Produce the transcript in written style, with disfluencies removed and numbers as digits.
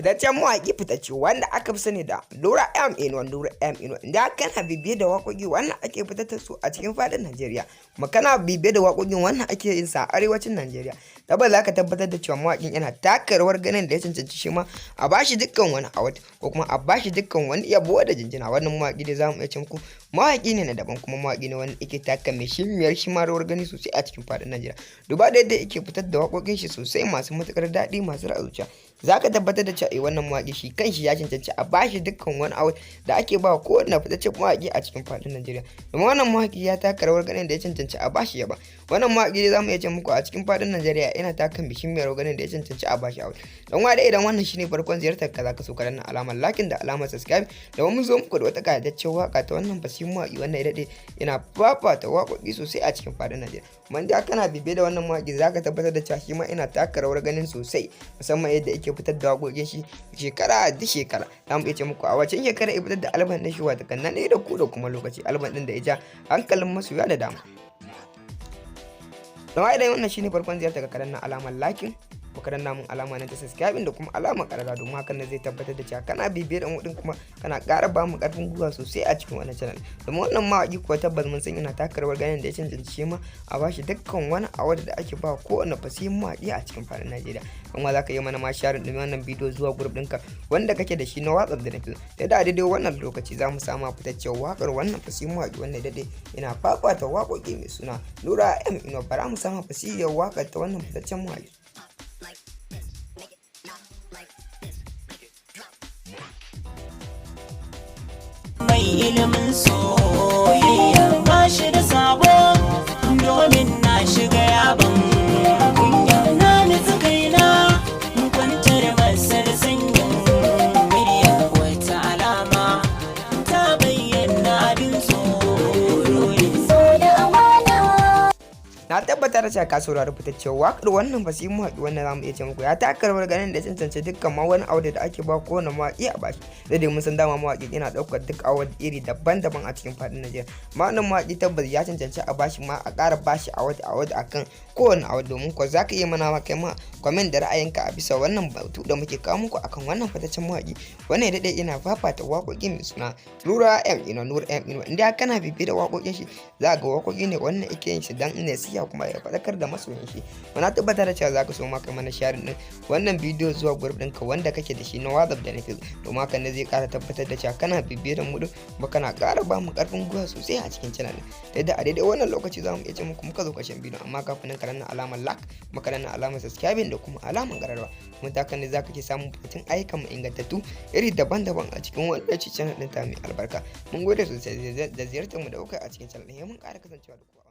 fitaccen mawaƙi fitacce wanda aka fi sani da Nura M Inuwa inda kana bibiye da waƙoƙi wannan ake fitar da su a cikin faɗin Najeriya kuma kana bibiye da waƙoƙin wannan ake yin sa a arewacin Najeriya tabbas za ka tabbatar da cewa mawaƙin yana taka rawar ganin da ya cancanci shi ma a bashi dukkan wani award ko kuma a bashi dukkan wani yabo da jinjina. Wannan mawaƙi da zamu iya ce muku mawaƙi ne na daban kuma mawaƙi ne wanda yake taka muhimmiyar shi ma rawar gani sosai a cikin faɗin Najeriya duba da yadda yake fitar da waƙoƙin shi sosai masu matuƙar daɗi masu ra'azuciya. Za ka tabbatar da cewa wannan mawaƙi shi kanshi ya cancanci a bashi dukkan wani award da ake ba kowanne fitaccen mawaƙi a cikin faɗin Najeriya. Domin wannan mawaƙi ya taka rawar ganin da ya cancanci a bashi yaba. Wannan mawaƙi dai zamu iya ce muku a cikin faɗin Najeriya yana taka muhimmiyar rawar ganin da ya cancanci a bashi award. Dan wa idan wannan shine farkon ziyartar ka zaka so ka danna alamar like da alamar subscribe da mun zo muku da wata ƙayataccen waƙa ta wannan fasihin mawaƙi wanda ya daɗe yana fafata waƙoƙi sosai a cikin faɗin Najeriya. Kuma da kana bibiye da wannan mawaƙi zaka tabbatar da cewa shi ma yana taka rawar ganin sosai musamman yadda yake fitar da waƙoƙin shi shekara da shekara. Za mu iya ce muku a wacce shekara ya fitar da alban ɗin shi wata kan nan da ku da kuma lokaci alban ɗin da ya ja hankalin masoya da dama. Don idan wannan shine farkon ziyartar ka danna alamar like ka danna mun alama na ta subscribe da kuma alamar ƙararra domin hakan ne zai tabbatar da cewa kana bibiyar da mu din kuma kana ƙara ba mu ƙarfin gwiwa sosai a cikin wannan channel. Domin wannan mawaƙi kuwa tabbas mun san yana taka rawar ganin da ya cancanci ma a bashi dukkan wani award da ake ba kowane fasihin mawaƙi a cikin faɗin Najeriya. Kuma za ka yi mana ma share ɗin wannan bidiyo zuwa group ɗinka wanda kake da shi na WhatsApp da na Facebook. Da daidai wannan lokaci za mu samu fitaccen waƙar wannan fasihin mawaƙi wanda daidai yana fafata waƙoƙi mai suna Nura M Inuwa. Bara mu samu fasihiyar waƙar ta wannan fitaccen mawaƙi. Mai ilimin soyayya ba shi da sabo domin na shiga yabon kunya na nutsu kaina kwantar masar sanyin murya wata alama ta bayyana abin tsoro da amana. Na tabbatar da cewa ka saurari fitaccen waƙar wannan fasihin mawaƙi wanda zamu iya ce muku ya taka rawar ganin da cancanci dukkan ma wani award da ake ba kowane mawaƙi a bashi. Da dai mun san dama mawaƙi yana ɗaukar duk award iri daban-daban a cikin faɗin Najeriya. Ma wannan mawaƙi tabbas ya cancanci a bashi ma a ƙara bashi award akan kowane award domin ko za ka iya mana ma kai ma comment da ra'ayinka a bisa wannan batu da muke kawo muku akan wannan fitaccen mawaƙi wannan ya daɗe ina fafata waƙoƙi mai suna Nura M Inuwa. Inda kana bibiye da waƙoƙin shi za ga waƙoƙi ne wannan yake yin shi dan nasiha kuma ya faɗakar da masoyin shi. Muna tabbatar da cewa za ka so ma kai mana share din wannan bidiyo zuwa group ɗinka wanda kake da shi na WhatsApp da na Facebook domin hakan ne zai ƙara tabbatar da cewa kana bibiye da mu din kuma kana ƙara ba mu ƙarfin gwiwa sosai a cikin channel din. Da a daidai wannan lokaci za mu iya ce muku muka zo ƙarshen bidiyo amma kafin nan ka danna alamar like kuma ka danna alamar subscribe da kuma alamar ƙararrawa. Kuma ta hakan ne za ka ke samun fitattun ayyukan mu ingantattu iri daban-daban a cikin wannan channel din ta mai albarka. Mun gode sosai da ziyartar mu da kuka a cikin channel din. Mun ƙara kasancewa da ku.